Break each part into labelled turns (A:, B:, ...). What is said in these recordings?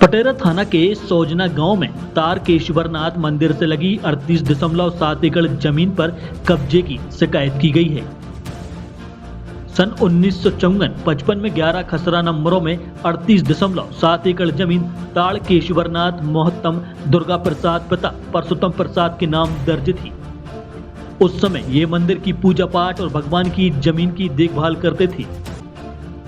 A: पटेरा थाना के सोजना गांव में तारकेश्वरनाथ मंदिर से लगी 38.7 एकड़ जमीन पर कब्जे की शिकायत की गई है। सन 1954-55 में 11 खसरा नंबरों में 38.7 एकड़ जमीन तारकेश्वरनाथ मोहत्तम दुर्गा प्रसाद पिता परसोत्तम प्रसाद के नाम दर्ज थी। उस समय ये मंदिर की पूजा पाठ और भगवान की जमीन की देखभाल करते थे।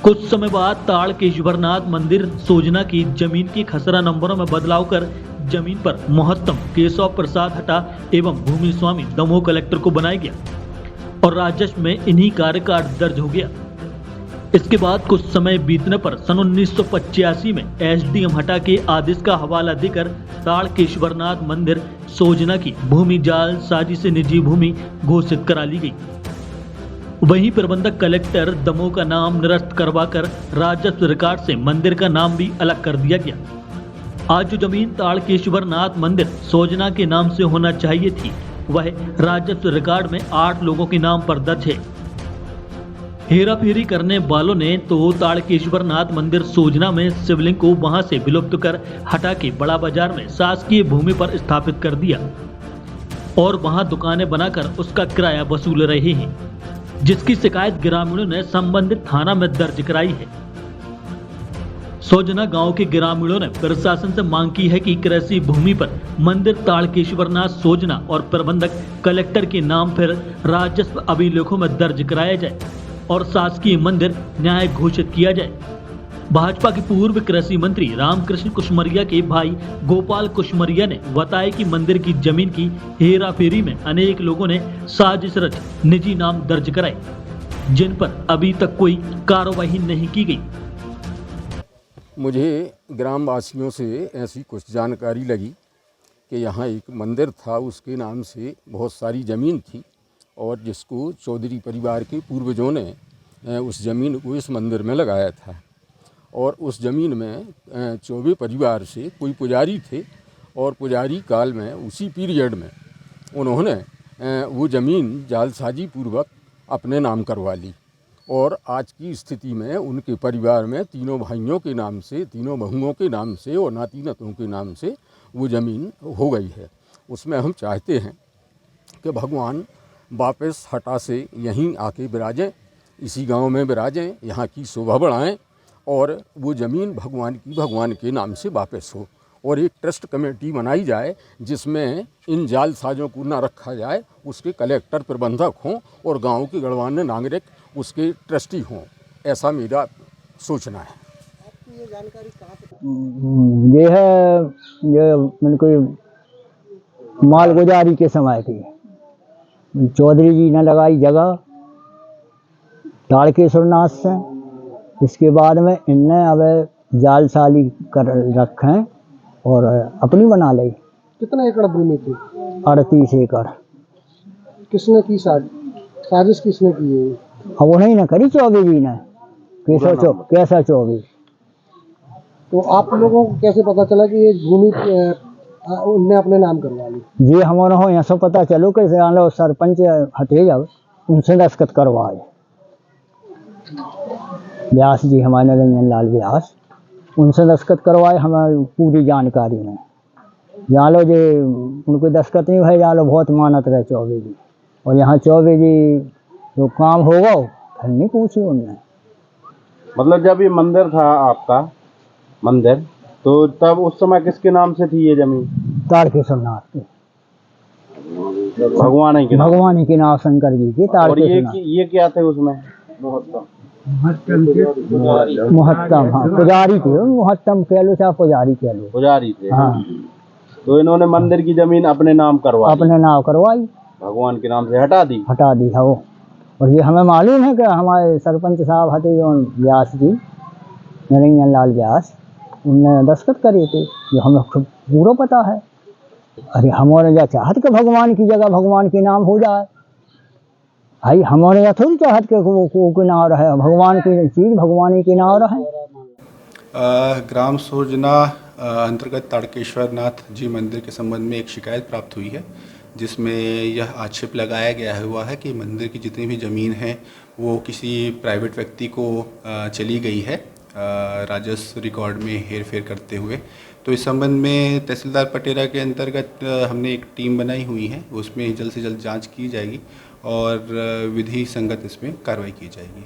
A: कुछ समय बाद तारकेश्वरनाथ मंदिर सोजना की जमीन की खसरा नंबरों में बदलाव कर जमीन पर मोहत्तम केशव प्रसाद हटा एवं भूमि स्वामी दमोह कलेक्टर को बनाया गया और राजस्व में इन्हीं कार्य का दर्ज हो गया। इसके बाद कुछ समय बीतने पर सन 1985 में एसडीएम हटा के आदेश का हवाला देकर तारकेश्वरनाथ मंदिर सोजना की भूमि जाल साजी से निजी भूमि घोषित करा ली गई। वहीं प्रबंधक कलेक्टर दमोह का नाम निरस्त करवाकर राजस्व रिकॉर्ड से मंदिर का नाम भी अलग कर दिया गया। आज जो जमीन तारकेश्वरनाथ मंदिर सोजना के नाम से होना चाहिए थी, वह राजस्व रिकॉर्ड में 8 लोगों के नाम पर दर्ज है। हेरा फेरी करने वालों ने तो तारकेश्वरनाथ मंदिर सोजना में शिवलिंग को वहां से विलुप्त कर हटा के बड़ा बाजार में शासकीय भूमि पर स्थापित कर दिया और वहां दुकानें बनाकर उसका किराया वसूल रहे हैं, जिसकी शिकायत ग्रामीणों ने संबंधित थाना में दर्ज कराई है। सोजना गांव के ग्रामीणों ने प्रशासन से मांग की है कि कृषि भूमि पर मंदिर तारकेश्वरनाथ सोजना और प्रबंधक कलेक्टर के नाम पर राजस्व अभिलेखों में दर्ज कराया जाए और शासकीय मंदिर न्याय घोषित किया जाए। भाजपा के पूर्व कृषि मंत्री रामकृष्ण कुशमरिया के भाई गोपाल कुशमरिया ने बताया कि मंदिर की जमीन की हेरा फेरी में अनेक लोगों ने साजिश रच निजी नाम दर्ज कराए, जिन पर अभी तक कोई कार्रवाई नहीं की गई।
B: मुझे ग्राम वासियों से ऐसी कुछ जानकारी लगी कि यहाँ एक मंदिर था, उसके नाम से बहुत सारी ज़मीन थी और जिसको चौधरी परिवार के पूर्वजों ने उस ज़मीन को इस मंदिर में लगाया था और उस ज़मीन में चौबे परिवार से कोई पुजारी थे और पुजारी काल में उसी पीरियड में उन्होंने वो ज़मीन जालसाजी पूर्वक अपने नाम करवा ली और आज की स्थिति में उनके परिवार में तीनों भाइयों के नाम से, तीनों बहुओं के नाम से और नाती नातों के नाम से वो ज़मीन हो गई है। उसमें हम चाहते हैं कि भगवान वापस हटा से यहीं आके विराजें, इसी गांव में विराजें, यहाँ की शोभा बढ़ाएं और वो ज़मीन भगवान के नाम से वापस हो और एक ट्रस्ट कमेटी बनाई जाए जिसमें इन जालसाजों को ना रखा जाए, उसके कलेक्टर प्रबंधक हों और गांव के गणमान्य नागरिक उसके ट्रस्टी हों। ऐसा मेरा सोचना है।
C: आपको ये जानकारी कहाँ से?
D: ये है ये मैंने मालगुजारी के समय की चौधरी जी ने लगाई जगह तारकेश्वरनाथ से। इसके बाद में इनने अब जालसाली कर रखें और अपनी बना ली।
C: कितना एकड़ भूमि थी?
D: 38 एकड़।
C: किसने की साजिश किसने की है?
D: अब वो नहीं ना करी चौबे जी ने, कैसा चौबे।
C: तो आप लोगों को कैसे पता चला कि ये भूमि उनने अपने नाम करवा ली?
D: जी हमारा हो यहाँ से पता चलो कैसे आलो सरपंच हथे जब उनसे दस्तखत करवाए। व्यास जी हमारे निरंजन लाल व्यास, उनसे दस्तखत करवाए हमें पूरी जानकारी में। यहाँ लो जे उनको दस्तखत नहीं भाई, यहाँ लो बहुत मानत रहे चौबे जी और यहाँ चौबे जी जो काम होगा फिर नहीं पूछी उनने।
E: मतलब जब ये मंदिर था आपका मंदिर, तो तब उस समय किसके नाम से थी ये जमीन?
D: तारकेश्वरनाथ की,
E: भगवान
D: ही के नाम शंकर जी की तारकेश्वरनाथ।
E: ये क्या थे उसमें?
D: मुहत्तम, हाँ पुजारी थे, मुहत्तम कह लो चाहे पुजारी कह लो,
E: पुजारी थे।
D: हाँ।
E: तो इन्होंने मंदिर की जमीन अपने नाम
D: करवाई,
E: भगवान के नाम से हटा दी
D: है वो। और ये हमें मालूम है कि हमारे सरपंच साहब हथे जो व्यास जी निरंजन लाल व्यास, उनने दस्तखत करे थे, जो हमें पूरा पता है। अरे हमारे जा चाहत के भगवान की जगह भगवान के नाम हो जाए भाई, हमारे यहाँ थोड़ी चाहत के को नाम रहे, भगवान की चीज़ भगवान के नाम रहे।
F: ग्राम सोजना अंतर्गत तारकेश्वरनाथ जी मंदिर के संबंध में एक शिकायत प्राप्त हुई है, जिसमें यह आक्षेप लगाया गया हुआ है कि मंदिर की जितनी भी ज़मीन है वो किसी प्राइवेट व्यक्ति को चली गई है राजस्व रिकॉर्ड में हेरफेर करते हुए। तो इस संबंध में तहसीलदार पटेरा के अंतर्गत हमने एक टीम बनाई हुई है, उसमें जल्द से जल्द जांच की जाएगी और विधि संगत इसमें कार्रवाई की जाएगी।